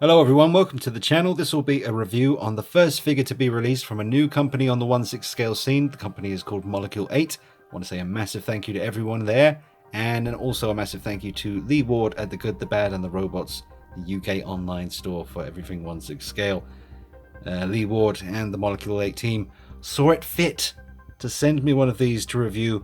Hello everyone, welcome to the channel. This will be a review on the first figure to be released from a new company on the 1/6 scale scene. The company is called MOLECULE8. I want to say a massive thank you to everyone there, and also a massive thank you to Lee Ward at The Good, The Bad and The Robots, the UK online store for everything 1/6 scale. Lee Ward and the MOLECULE8 team saw it fit to send me one of these to review,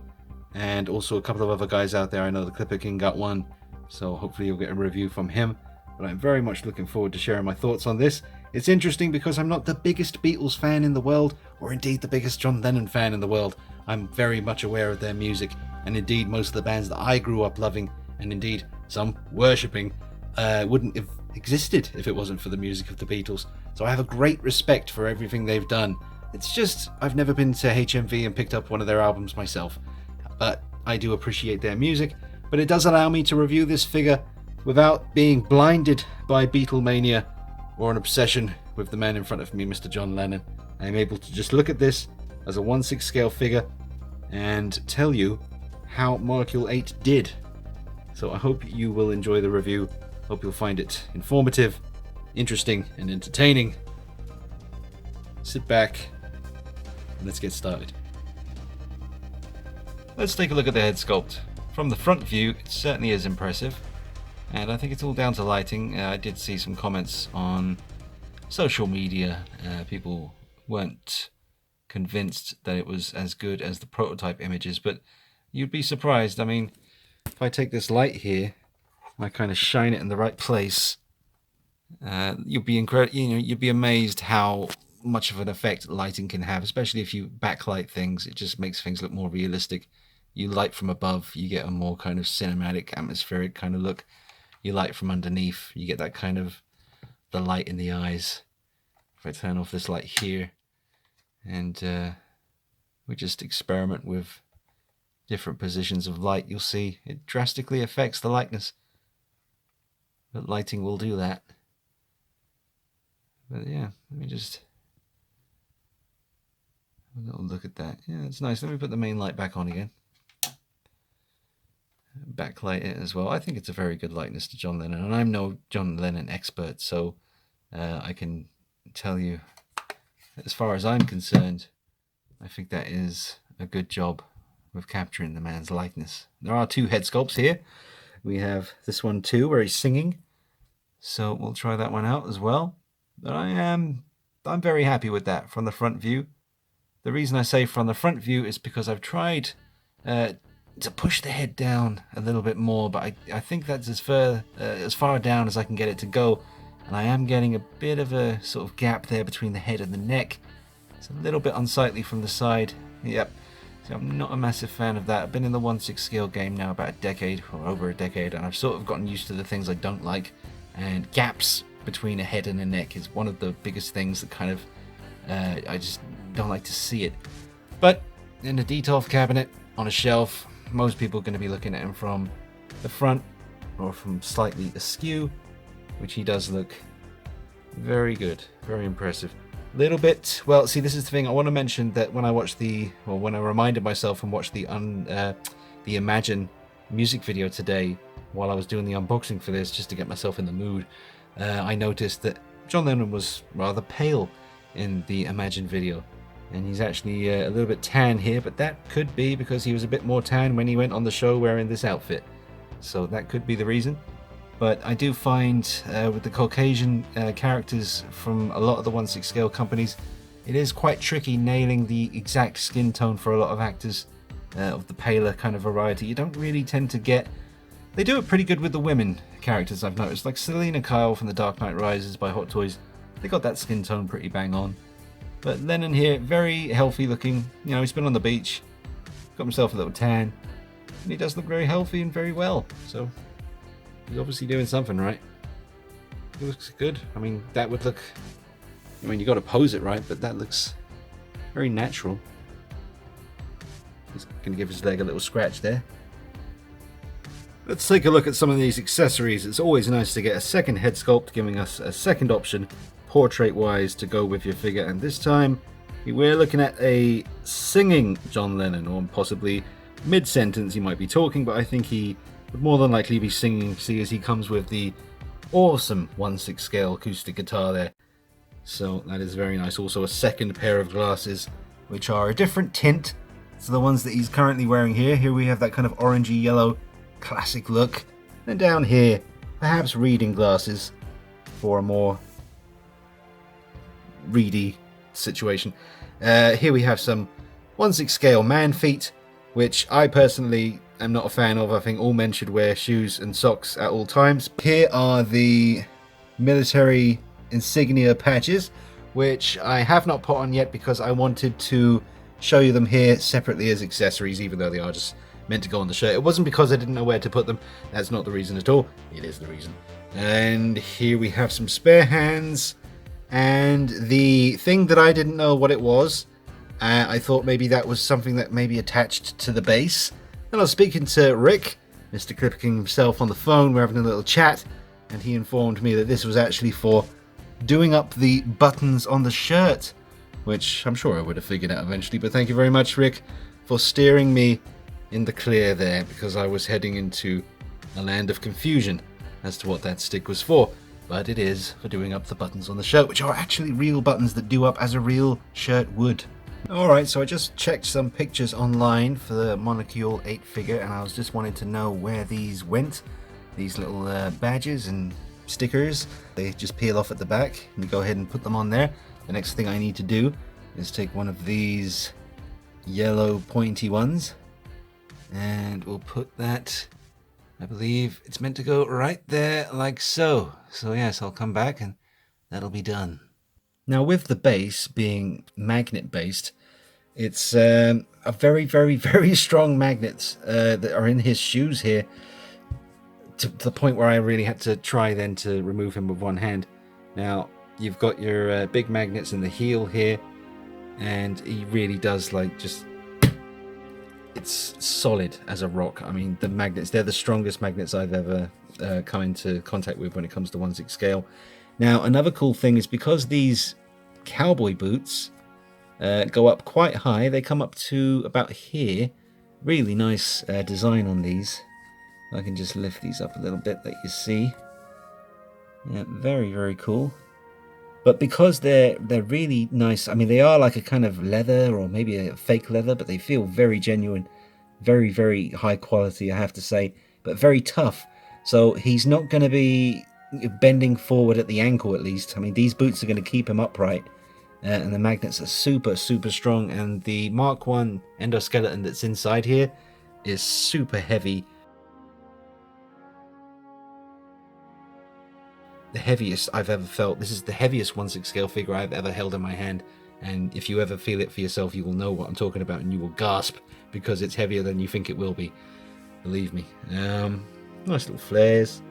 and also a couple of other guys out there. I know the Clipper King got one, so hopefully you'll get a review from him. But I'm very much looking forward to sharing my thoughts on this. It's interesting because I'm not the biggest Beatles fan in the world, or indeed the biggest John Lennon fan in the world. I'm very much aware of their music, and indeed most of the bands that I grew up loving, and indeed some worshipping, wouldn't have existed if it wasn't for the music of the Beatles. So I have a great respect for everything they've done. It's just, I've never been to HMV and picked up one of their albums myself. But I do appreciate their music, but it does allow me to review this figure without being blinded by Beatlemania or an obsession with the man in front of me, Mr. John Lennon. I'm able to just look at this as a 1/6 scale figure and tell you how MOLECULE8 did. So I hope you will enjoy the review. Hope you'll find it informative, interesting, and entertaining. Sit back and let's get started. Let's take a look at the head sculpt. From the front view, it certainly is impressive. And I think it's all down to lighting. I did see some comments on social media. People weren't convinced that it was as good as the prototype images, but you'd be surprised. I mean, if I take this light here, I kind of shine it in the right place, you'd be amazed how much of an effect lighting can have, especially if you backlight things. It just makes things look more realistic. You light from above, you get a more kind of cinematic, atmospheric kind of look. You light from underneath, you get that kind of the light in the eyes. If I turn off this light here, and we just experiment with different positions of light, you'll see it drastically affects the likeness. But lighting will do that. But yeah, let me just have a little look at that. Yeah, it's nice. Let me put the main light back on again. Backlight it as well. I think it's a very good likeness to John Lennon, and I'm no John Lennon expert, so I can tell you, as far as I'm concerned, I think that is a good job with capturing the man's likeness. There are two head sculpts here. We have this one too, where he's singing, so we'll try that one out as well. But I'm very happy with that from the front view. The reason I say from the front view is because I've tried to push the head down a little bit more, but I think that's as far down as I can get it to go, and I am getting a bit of a sort of gap there between the head and the neck. It's a little bit unsightly from the side. Yep. So I'm not a massive fan of that. I've been in the 1/6 scale game now about a decade, or over a decade, and I've sort of gotten used to the things I don't like, and gaps between a head and a neck is one of the biggest things that kind of I just don't like to see it. But in a Detolf cabinet on a shelf, most people are going to be looking at him from the front or from slightly askew, which he does look very good, very impressive. Little bit, well, see, this is the thing I want to mention, that when I watched when I reminded myself and watched the Imagine music video today while I was doing the unboxing for this, just to get myself in the mood, I noticed that John Lennon was rather pale in the Imagine video. And he's actually a little bit tan here, but that could be because he was a bit more tan when he went on the show wearing this outfit. So that could be the reason. But I do find with the Caucasian characters from a lot of the 1/6 scale companies, it is quite tricky nailing the exact skin tone for a lot of actors of the paler kind of variety. You don't really tend to get... They do it pretty good with the women characters, I've noticed. Like Selena Kyle from The Dark Knight Rises by Hot Toys. They got that skin tone pretty bang on. But Lennon here, very healthy looking. You know, he's been on the beach, got himself a little tan, and he does look very healthy and very well. So he's obviously doing something right. He looks good. I mean, that would look... I mean, you got to pose it right, but that looks very natural. He's going to give his leg a little scratch there. Let's take a look at some of these accessories. It's always nice to get a second head sculpt, giving us a second option portrait wise to go with your figure, and this time we're looking at a singing John Lennon, or possibly mid-sentence he might be talking, but I think he would more than likely be singing, see, as he comes with the awesome 1/6 scale acoustic guitar there. So that is very nice. Also a second pair of glasses, which are a different tint to the ones that he's currently wearing here. Here we have that kind of orangey yellow classic look. And down here, perhaps reading glasses for a more reedy situation. Here we have some 1/6 scale man feet, which I personally am not a fan of. I think all men should wear shoes and socks at all times. Here are the military insignia patches, which I have not put on yet because I wanted to show you them here separately as accessories, even though they are just meant to go on the shirt. It wasn't because I didn't know where to put them. That's not the reason at all. It is the reason. And here we have some spare hands, and the thing that I didn't know what it was, I thought maybe that was something that maybe attached to the base. And I was speaking to Rick, Mr. Clipking himself, on the phone. We're having a little chat, and he informed me that this was actually for doing up the buttons on the shirt, which I'm sure I would have figured out eventually. But thank you very much, Rick, for steering me in the clear there, because I was heading into a land of confusion as to what that stick was for. But it is for doing up the buttons on the shirt, which are actually real buttons that do up as a real shirt would. Alright, so I just checked some pictures online for the MOLECULE8 figure, and I was just wanting to know where these went. These little badges and stickers, they just peel off at the back, and you go ahead and put them on there. The next thing I need to do is take one of these yellow pointy ones, and we'll put that, I believe it's meant to go right there, like so. So yes, I'll come back and that'll be done. Now, with the base being magnet based, it's a very, very, very strong magnets that are in his shoes here, to the point where I really had to try then to remove him with one hand. Now, you've got your big magnets in the heel here, and he really does, like, just, it's solid as a rock. I mean, the magnets, they're the strongest magnets I've ever come into contact with when it comes to 1/6 scale. Now, another cool thing is because these cowboy boots go up quite high, they come up to about here. Really nice design on these. I can just lift these up a little bit, that you see. Yeah, very, very cool. But because they're really nice, I mean, they are like a kind of leather or maybe a fake leather, but they feel very genuine, very, very high quality, I have to say, but very tough. So he's not going to be bending forward at the ankle, at least. I mean, these boots are going to keep him upright, and the magnets are super, super strong. And the Mark 1 endoskeleton that's inside here is super heavy. The heaviest I've ever felt. This is the heaviest 1/6 scale figure I've ever held in my hand, and if you ever feel it for yourself, you will know what I'm talking about, and you will gasp because it's heavier than you think it will be. Believe me. Nice little flares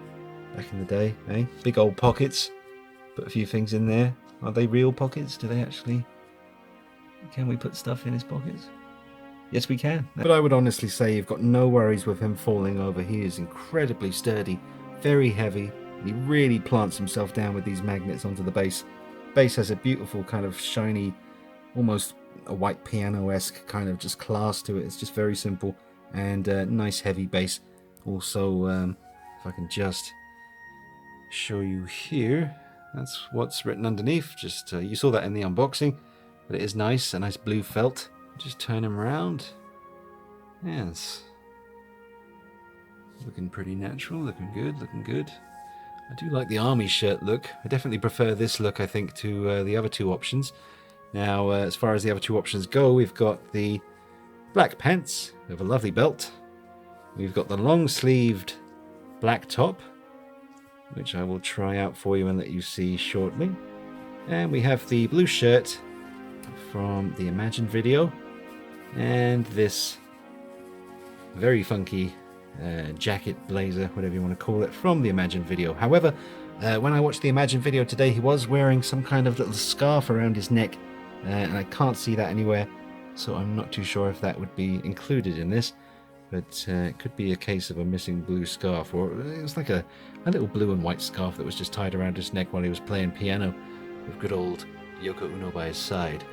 back in the day, eh? Big old pockets. Put a few things in there. Are they real pockets? Do they actually? Can we put stuff in his pockets? Yes, we can. But I would honestly say you've got no worries with him falling over. He is incredibly sturdy, very heavy. He really plants himself down with these magnets onto the base. Base has a beautiful kind of shiny, almost a white piano-esque kind of just class to it. It's just very simple, and nice heavy base. Also, if I can just show you here, that's what's written underneath. Just you saw that in the unboxing, but it is nice, a nice blue felt. Just turn him around. Yes, looking pretty natural, looking good, looking good. I do like the army shirt look. I definitely prefer this look, I think, to the other two options. Now, as far as the other two options go, we've got the black pants with a lovely belt. We've got the long-sleeved black top, which I will try out for you and let you see shortly. And we have the blue shirt from the Imagine video, and this very funky jacket, blazer, whatever you want to call it, from the Imagine video. However, when I watched the Imagine video today, he was wearing some kind of little scarf around his neck, and I can't see that anywhere, so I'm not too sure if that would be included in this. But it could be a case of a missing blue scarf, or it was like a little blue and white scarf that was just tied around his neck while he was playing piano with good old Yoko Ono by his side.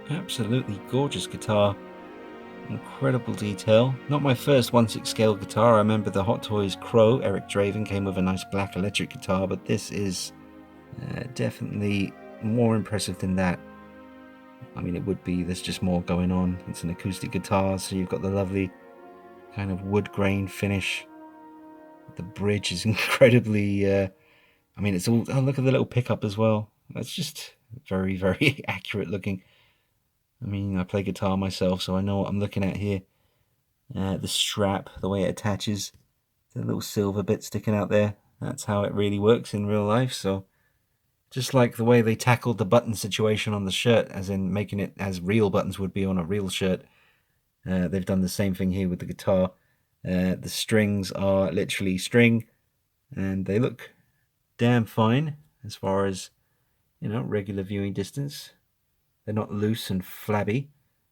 Absolutely gorgeous guitar. Incredible detail. Not my first 1/6 scale guitar. I remember the Hot Toys Crow, Eric Draven, came with a nice black electric guitar, but this is definitely more impressive than that. I mean, it would be, there's just more going on. It's an acoustic guitar, so you've got the lovely kind of wood grain finish. The bridge is incredibly, I mean, it's all, oh, look at the little pickup as well. That's just very, very accurate looking. I mean, I play guitar myself, so I know what I'm looking at here. The strap, the way it attaches, the little silver bit sticking out there, that's how it really works in real life. So just like the way they tackled the button situation on the shirt, as in making it as real buttons would be on a real shirt, they've done the same thing here with the guitar. The strings are literally string, and they look damn fine as far as, you know, regular viewing distance. They're not loose and flabby.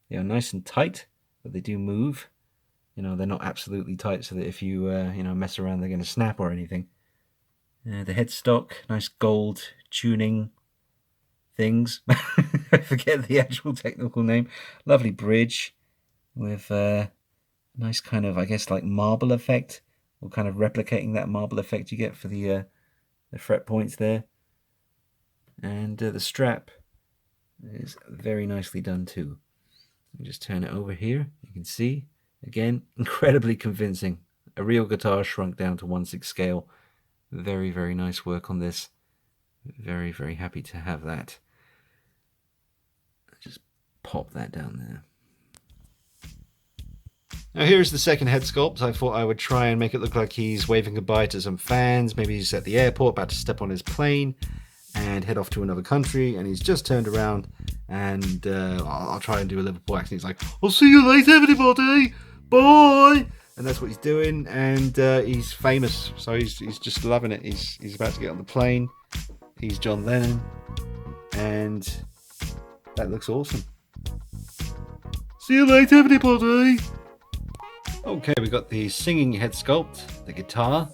They are nice and tight, but they do move. You know, they're not absolutely tight so that if you, you know, mess around, they're going to snap or anything. The headstock, nice gold tuning things. I forget the actual technical name. Lovely bridge with a nice kind of, I guess, like marble effect, or kind of replicating that marble effect you get for the fret points there. And the strap is very nicely done too. Let me just turn it over here. You can see, again, incredibly convincing. A real guitar shrunk down to 1/6 scale. Very, very nice work on this. Very, very happy to have that. Just pop that down there. Now here's the second head sculpt. I thought I would try and make it look like he's waving goodbye to some fans. Maybe he's at the airport about to step on his plane and head off to another country, and he's just turned around, and I'll try and do a Liverpool accent. He's like, "I'll see you later, everybody, bye," and that's what he's doing. And he's famous, so he's just loving it. He's about to get on the plane. He's John Lennon, and that looks awesome. See you later, everybody. Okay, we got the singing head sculpt, the guitar,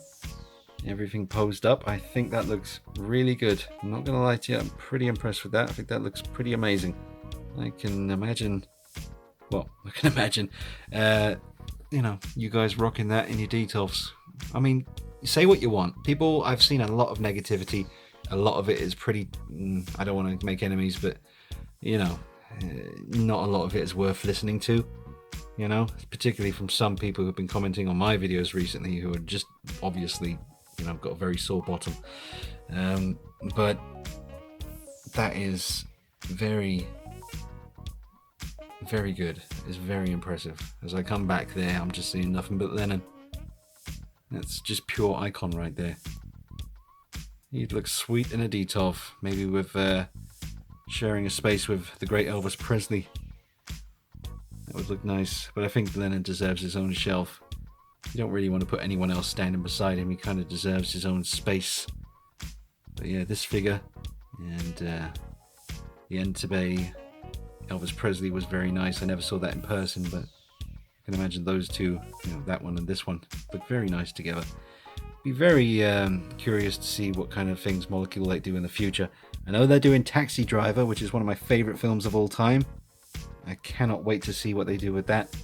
everything posed up. I think that looks really good. I'm not gonna lie to you, I'm pretty impressed with that. I think that looks pretty amazing. I can imagine, you know, you guys rocking that in your details. I mean, say what you want. People, I've seen a lot of negativity. A lot of it is pretty, I don't want to make enemies, but, you know, not a lot of it is worth listening to. You know, particularly from some people who've been commenting on my videos recently, who are just obviously, you know, got a very sore bottom. But that is very, very good. It's very impressive. As I come back there, I'm just seeing nothing but Lennon. That's just pure icon right there. He'd look sweet in a Detolf, maybe with sharing a space with the great Elvis Presley. That would look nice, but I think Lennon deserves his own shelf. You don't really want to put anyone else standing beside him. He kind of deserves his own space. But yeah, this figure and the Entebbe Elvis Presley was very nice. I never saw that in person, but I can imagine those two, you know, that one and this one, look very nice together. Be very curious to see what kind of things Molecule8 do in the future. I know they're doing Taxi Driver, which is one of my favorite films of all time. I cannot wait to see what they do with that.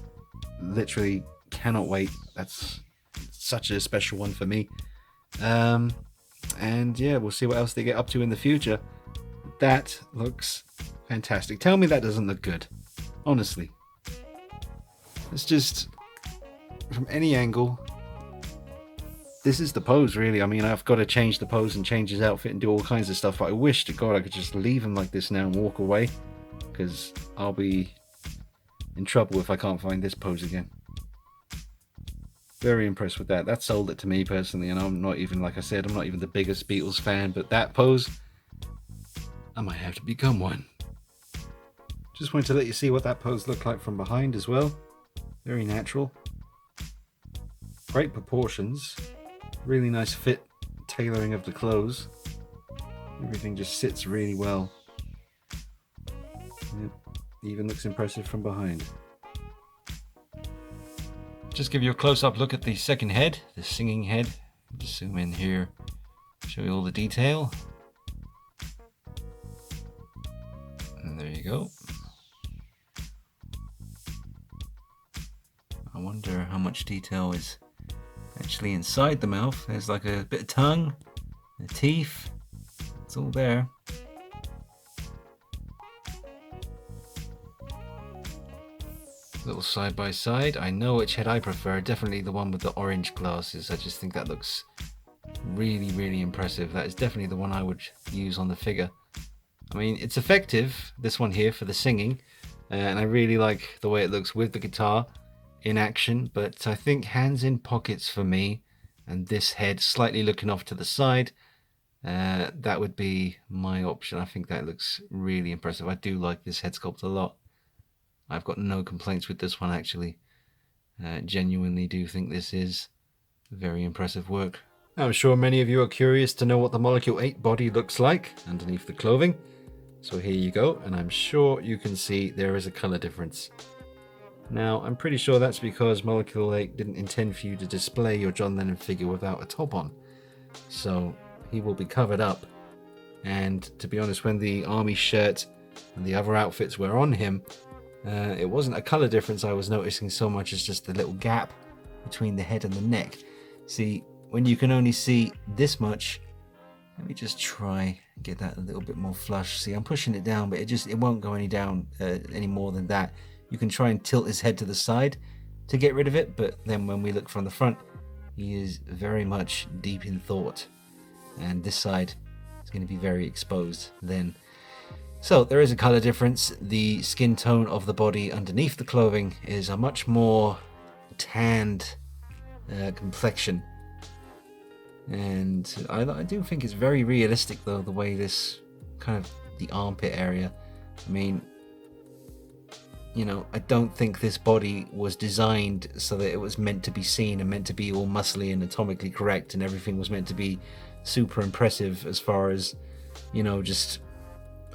Literally cannot wait. That's such a special one for me. And yeah, we'll see what else they get up to in the future. That looks fantastic. Tell me that doesn't look good. Honestly. It's just, from any angle, this is the pose, really. I mean, I've got to change the pose and change his outfit and do all kinds of stuff, but I wish to God I could just leave him like this now and walk away, because I'll be in trouble if I can't find this pose again. Very impressed with that. That sold it to me personally, and I'm not even, like I said, I'm not even the biggest Beatles fan, but that pose, I might have to become one. Just wanted to let you see what that pose looked like from behind as well. Very natural. Great proportions. Really nice fit, tailoring of the clothes. Everything just sits really well. Yep. Even looks impressive from behind. Just give you a close-up look at the second head, the singing head. Just zoom in here, show you all the detail. And there you go. I wonder how much detail is actually inside the mouth. There's like a bit of tongue, the teeth, it's all there. Little side by side. I know which head I prefer. Definitely the one with the orange glasses. I just think that looks really, really impressive. That is definitely the one I would use on the figure. I mean, it's effective, this one here, for the singing, and I really like the way it looks with the guitar in action, but I think hands in pockets for me, and this head slightly looking off to the side, that would be my option. I think that looks really impressive. I do like this head sculpt a lot. I've got no complaints with this one, actually. Genuinely do think this is very impressive work. I'm sure many of you are curious to know what the MOLECULE8 body looks like underneath the clothing. So here you go, and I'm sure you can see there is a color difference. Now, I'm pretty sure that's because MOLECULE8 didn't intend for you to display your John Lennon figure without a top on. So he will be covered up. And to be honest, when the army shirt and the other outfits were on him, it wasn't a color difference I was noticing so much as just the little gap between the head and the neck. See, when you can only see this much, let me just try and get that a little bit more flush. See, I'm pushing it down, but it won't go any more than that. You can try and tilt his head to the side to get rid of it, but then when we look from the front, he is very much deep in thought, and this side is going to be very exposed then. So there is a color difference. The skin tone of the body underneath the clothing is a much more tanned complexion, and I do think it's very realistic though, the way this kind of the armpit area. I mean, you know, I don't think this body was designed so that it was meant to be seen and meant to be all muscly and anatomically correct, and everything was meant to be super impressive as far as, you know, just,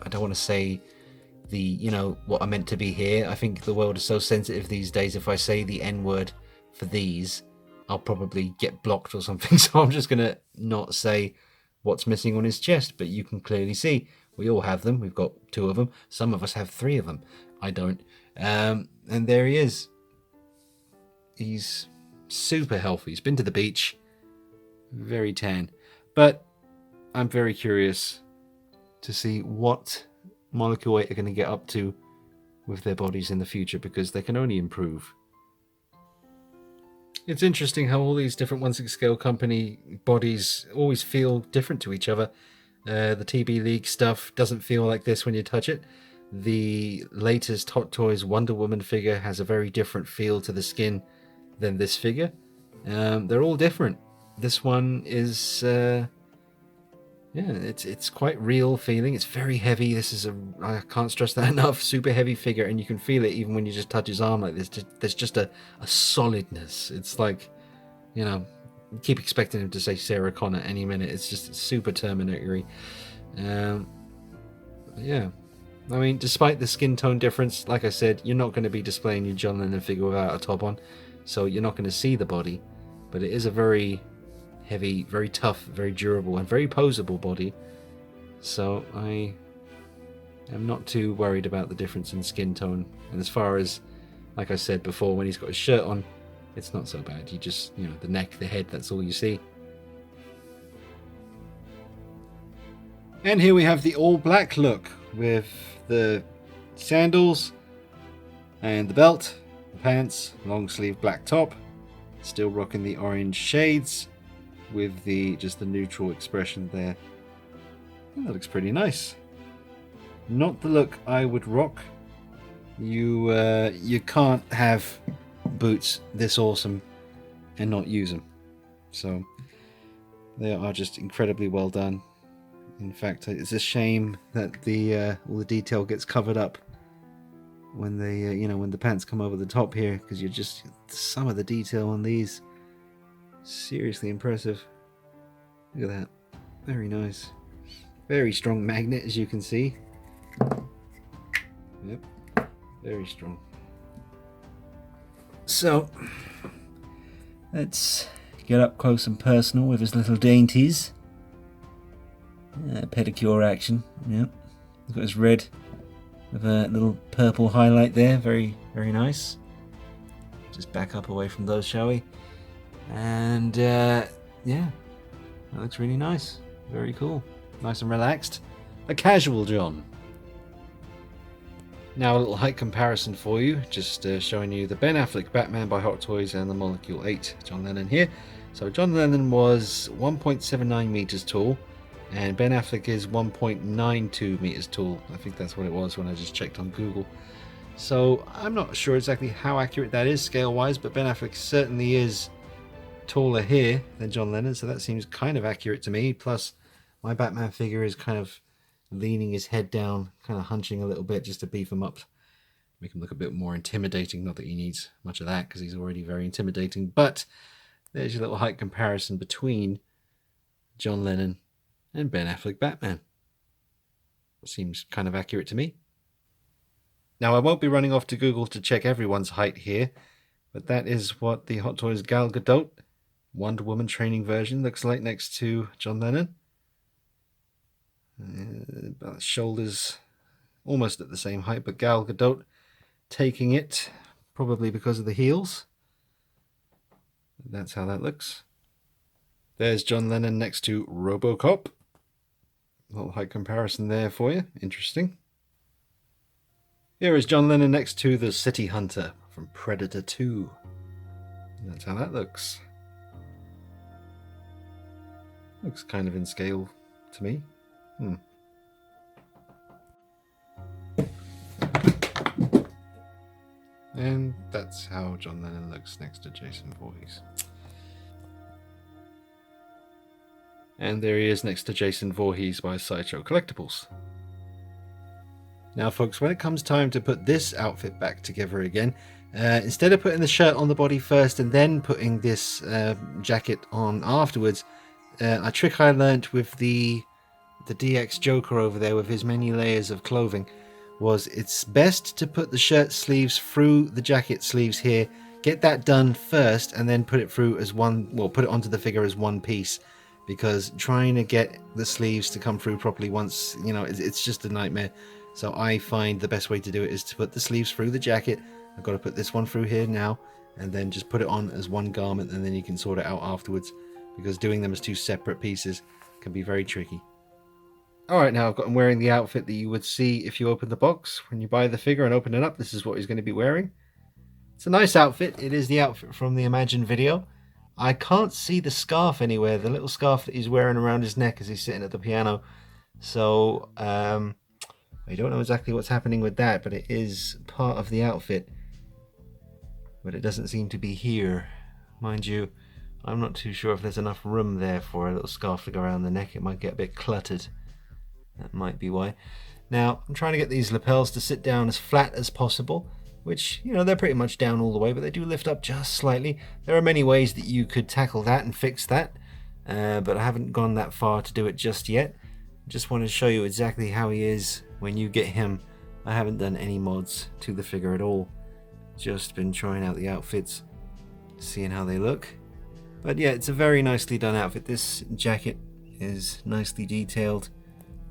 I don't want to say the, you know, what I meant to be here. I think the world is so sensitive these days. If I say the N word for these, I'll probably get blocked or something. So I'm just going to not say what's missing on his chest, but you can clearly see we all have them. We've got 2 of them. Some of us have 3 of them. I don't. And there he is. He's super healthy. He's been to the beach. Very tan. But I'm very curious to see what MOLECULE8 are going to get up to with their bodies in the future, because they can only improve. It's interesting how all these different 1/6 scale company bodies always feel different to each other. The TB League stuff doesn't feel like this when you touch it. The latest Hot Toys Wonder Woman figure has a very different feel to the skin than this figure. They're all different. This one is yeah, it's quite real feeling. It's very heavy. This is I can't stress that enough, super heavy figure, and you can feel it even when you just touch his arm like this. There's just a solidness. It's like, you know, you keep expecting him to say Sarah Connor any minute. It's just super Terminator-y. Yeah, I mean, despite the skin tone difference, like I said, you're not going to be displaying your John Lennon figure without a top on, so you're not going to see the body, but it is a very heavy, very tough, very durable, and very poseable body. So I am not too worried about the difference in skin tone. And as far as, like I said before, when he's got his shirt on, it's not so bad. You just, you know, the neck, the head, that's all you see. And here we have the all black look with the sandals and the belt, the pants, long sleeve black top, still rocking the orange shades with the just the neutral expression there. That looks pretty nice. Not the look I would rock. You can't have boots this awesome and not use them. So they are just incredibly well done. In fact, it's a shame that the all the detail gets covered up when they you know, when the pants come over the top here, because you're just, some of the detail on these, seriously impressive. Look at that. Very nice. Very strong magnet, as you can see. Yep. Very strong. So, let's get up close and personal with his little dainties. Pedicure action. Yep. He's got his red with a little purple highlight there. Very, very nice. Just back up away from those, shall we? And yeah, that looks really nice. Very cool. Nice and relaxed. A casual John. Now a little height comparison for you, just showing you the Ben Affleck Batman by Hot Toys and the MOLECULE8 John Lennon here. So John Lennon was 1.79 meters tall, and Ben Affleck is 1.92 meters tall. I think that's what it was when I just checked on Google. So I'm not sure exactly how accurate that is scale-wise, but Ben Affleck certainly is taller here than John Lennon, so that seems kind of accurate to me. Plus, my Batman figure is kind of leaning his head down, kind of hunching a little bit just to beef him up, make him look a bit more intimidating. Not that he needs much of that because he's already very intimidating, but there's your little height comparison between John Lennon and Ben Affleck Batman. Seems kind of accurate to me. Now I won't be running off to Google to check everyone's height here, but that is what the Hot Toys Gal Gadot Wonder Woman training version looks like next to John Lennon. Shoulders almost at the same height, but Gal Gadot taking it, probably because of the heels. That's how that looks. There's John Lennon next to RoboCop. A little height comparison there for you. Interesting. Here is John Lennon next to the City Hunter from Predator 2. That's how that looks. Looks kind of in scale to me. And that's how John Lennon looks next to Jason Voorhees. And there he is next to Jason Voorhees by Sideshow Collectibles. Now folks, when it comes time to put this outfit back together again, instead of putting the shirt on the body first and then putting this jacket on afterwards, a trick I learnt with the DX Joker over there with his many layers of clothing was it's best to put the shirt sleeves through the jacket sleeves here, get that done first, and then put it through as one, well, put it onto the figure as one piece, because trying to get the sleeves to come through properly once, you know, it's just a nightmare. So I find the best way to do it is to put the sleeves through the jacket. I've got to put this one through here now, and then just put it on as one garment, and then you can sort it out afterwards, because doing them as two separate pieces can be very tricky. Alright, now I'm wearing the outfit that you would see if you open the box. When you buy the figure and open it up, this is what he's going to be wearing. It's a nice outfit. It is the outfit from the Imagine video. I can't see the scarf anywhere, the little scarf that he's wearing around his neck as he's sitting at the piano. So, I don't know exactly what's happening with that, but it is part of the outfit. But it doesn't seem to be here. Mind you, I'm not too sure if there's enough room there for a little scarf to go around the neck. It might get a bit cluttered. That might be why. Now, I'm trying to get these lapels to sit down as flat as possible, which, you know, they're pretty much down all the way, but they do lift up just slightly. There are many ways that you could tackle that and fix that, but I haven't gone that far to do it just yet. Just want to show you exactly how he is when you get him. I haven't done any mods to the figure at all. Just been trying out the outfits, seeing how they look. But yeah, it's a very nicely done outfit. This jacket is nicely detailed.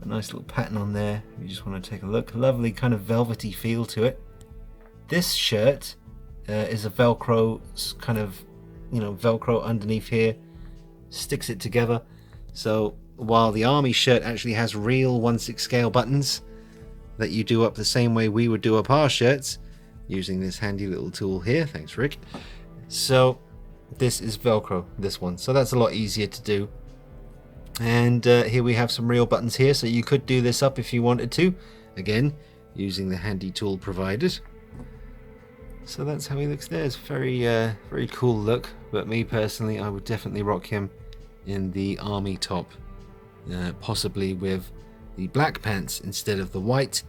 A nice little pattern on there. You just want to take a look. Lovely kind of velvety feel to it. This shirt is a Velcro kind of, you know, Velcro underneath here. Sticks it together. So while the army shirt actually has real 1/6 scale buttons that you do up the same way we would do up our shirts, using this handy little tool here. Thanks, Rick. So this is Velcro, this one. So that's a lot easier to do. And here we have some real buttons here, so you could do this up if you wanted to. Again, using the handy tool provided. So that's how he looks there. It's very, very cool look. But me personally, I would definitely rock him in the army top. Possibly with the black pants instead of the white.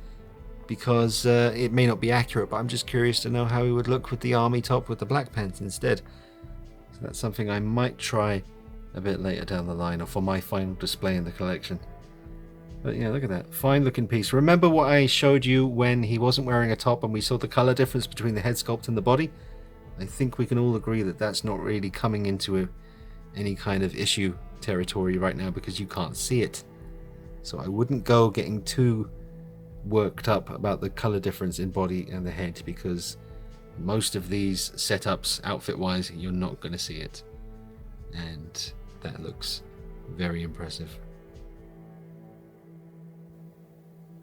Because it may not be accurate, but I'm just curious to know how he would look with the army top with the black pants instead. So that's something I might try a bit later down the line, or for my final display in the collection. But yeah, look at that. Fine looking piece. Remember what I showed you when he wasn't wearing a top and we saw the color difference between the head sculpt and the body? I think we can all agree that that's not really coming into any kind of issue territory right now, because you can't see it. So I wouldn't go getting too worked up about the color difference in body and the head, because Most of these setups, outfit-wise, you're not going to see it. And that looks very impressive.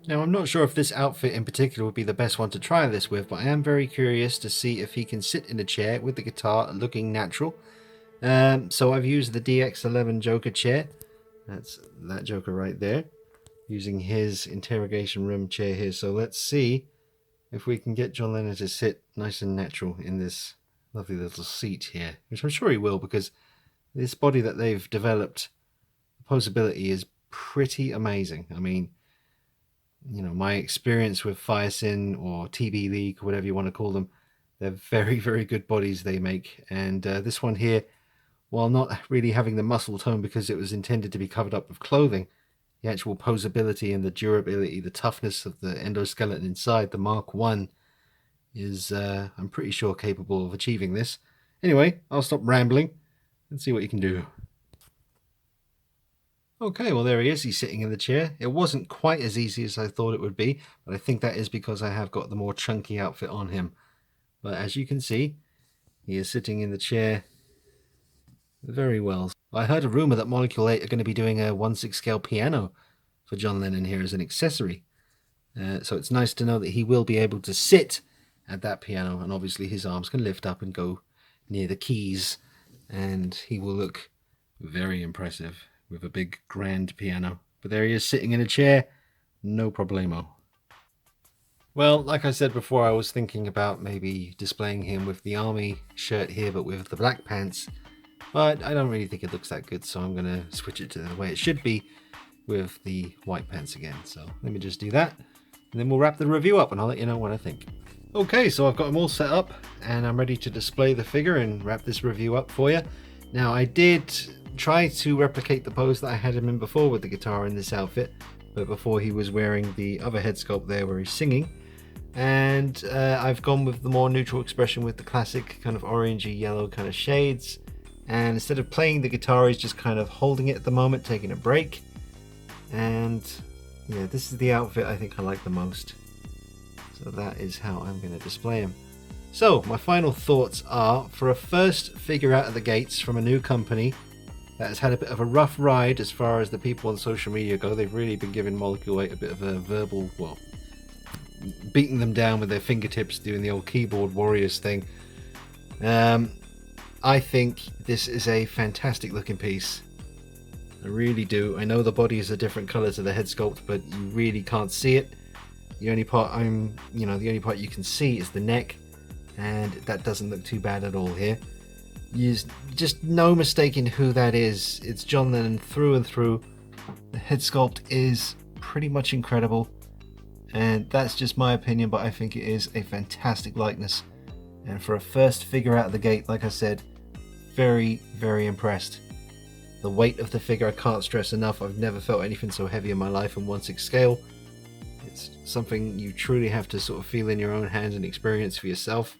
Now, I'm not sure if this outfit in particular would be the best one to try this with, but I am very curious to see if he can sit in a chair with the guitar looking natural. So I've used the DX11 Joker chair. That's that Joker right there. Using his interrogation room chair here. So let's see if we can get John Lennon to sit nice and natural in this lovely little seat here. Which I'm sure he will, because this body that they've developed, the posability is pretty amazing. I mean, you know, my experience with Firesin or TB League, whatever you want to call them, they're very, very good bodies they make. And this one here, while not really having the muscle tone because it was intended to be covered up with clothing, the actual posability and the durability, the toughness of the endoskeleton inside, the Mark I, is, I'm pretty sure, capable of achieving this. Anyway, I'll stop rambling and see what you can do. Okay, well there he is. He's sitting in the chair. It wasn't quite as easy as I thought it would be, but I think that is because I have got the more chunky outfit on him. But as you can see, he is sitting in the chair very well. I heard a rumour that MOLECULE8 are going to be doing a 1/6 scale piano for John Lennon here as an accessory. So it's nice to know that he will be able to sit at that piano, and obviously his arms can lift up and go near the keys, and he will look very impressive with a big grand piano. But there he is sitting in a chair, no problemo. Well, like I said before, I was thinking about maybe displaying him with the army shirt here, but with the black pants. But I don't really think it looks that good, so I'm going to switch it to the way it should be with the white pants again. So let me just do that, and then we'll wrap the review up, and I'll let you know what I think. Okay, so I've got them all set up, and I'm ready to display the figure and wrap this review up for you. Now, I did try to replicate the pose that I had him in before with the guitar in this outfit, but before he was wearing the other head sculpt there where he's singing. And I've gone with the more neutral expression with the classic kind of orangey yellow kind of shades. And instead of playing the guitar, he's just kind of holding it at the moment, taking a break. And yeah, this is the outfit I think I like the most. So that is how I'm going to display him. So my final thoughts are, for a first figure out of the gates from a new company that has had a bit of a rough ride as far as the people on social media go, they've really been giving MOLECULE8 a bit of a verbal, well, beating them down with their fingertips, doing the old keyboard warriors thing. I think this is a fantastic looking piece. I really do. I know the body is a different color to the head sculpt, but you really can't see it. The only part the only part you can see is the neck, and that doesn't look too bad at all here. There's just no mistaking who that is. It's John Lennon through and through. The head sculpt is pretty much incredible, and that's just my opinion, but I think it is a fantastic likeness. And for a first figure out of the gate, like I said, very, very impressed. The weight of the figure, I can't stress enough. I've never felt anything so heavy in my life in 1/6 scale. It's something you truly have to sort of feel in your own hands and experience for yourself.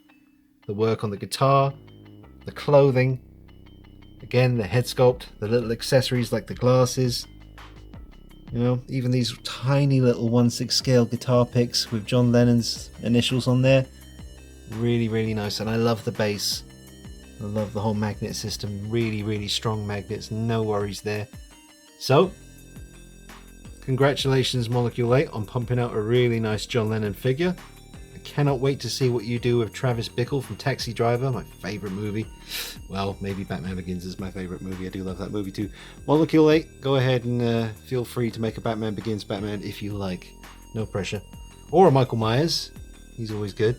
The work on the guitar, the clothing, again the head sculpt, the little accessories like the glasses, you know, even these tiny little 1/6 scale guitar picks with John Lennon's initials on there. Really, really nice. And I love the bass. I love the whole magnet system. Really, really strong magnets. No worries there. So, congratulations MOLECULE8 on pumping out a really nice John Lennon figure. I cannot wait to see what you do with Travis Bickle from Taxi Driver, my favourite movie. Well, maybe Batman Begins is my favourite movie. I do love that movie too. MOLECULE8, go ahead and feel free to make a Batman Begins Batman if you like. No pressure. Or a Michael Myers. He's always good.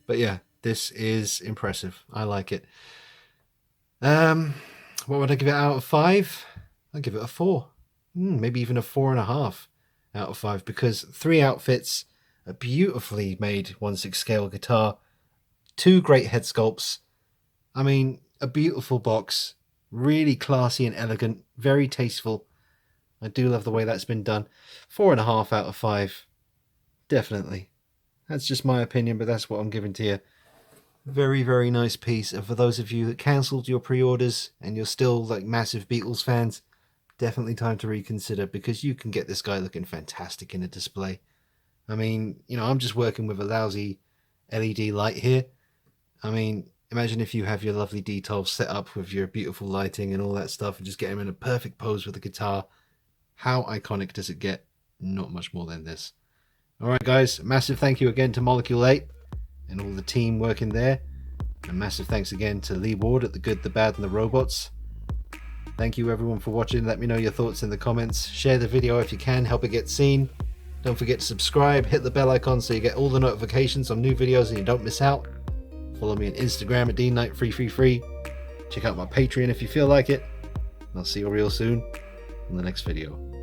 But yeah, this is impressive. I like it. What would I give it out of 5? I'd give it a 4. Maybe even a 4.5 out of 5, because 3 outfits, a beautifully made 1/6 scale guitar, 2 great head sculpts. I mean, a beautiful box, really classy and elegant, very tasteful. I do love the way that's been done. 4.5 out of 5, definitely. That's just my opinion, but that's what I'm giving to you. Very, very nice piece. And for those of you that cancelled your pre-orders and you're still like massive Beatles fans, definitely time to reconsider, because you can get this guy looking fantastic in a display. I mean, you know, I'm just working with a lousy LED light here. I mean, imagine if you have your lovely D12 set up with your beautiful lighting and all that stuff and just get him in a perfect pose with the guitar. How iconic does it get? Not much more than this. Alright guys, massive thank you again to Molecule8 and all the team working there. And massive thanks again to Lee Ward at The Good, The Bad and The Robots. Thank you everyone for watching. Let me know your thoughts in the comments. Share the video if you can, help it get seen. Don't forget to subscribe, hit the bell icon so you get all the notifications on new videos and you don't miss out. Follow me on Instagram at DKnight333. Check out my Patreon if you feel like it. And I'll see you real soon in the next video.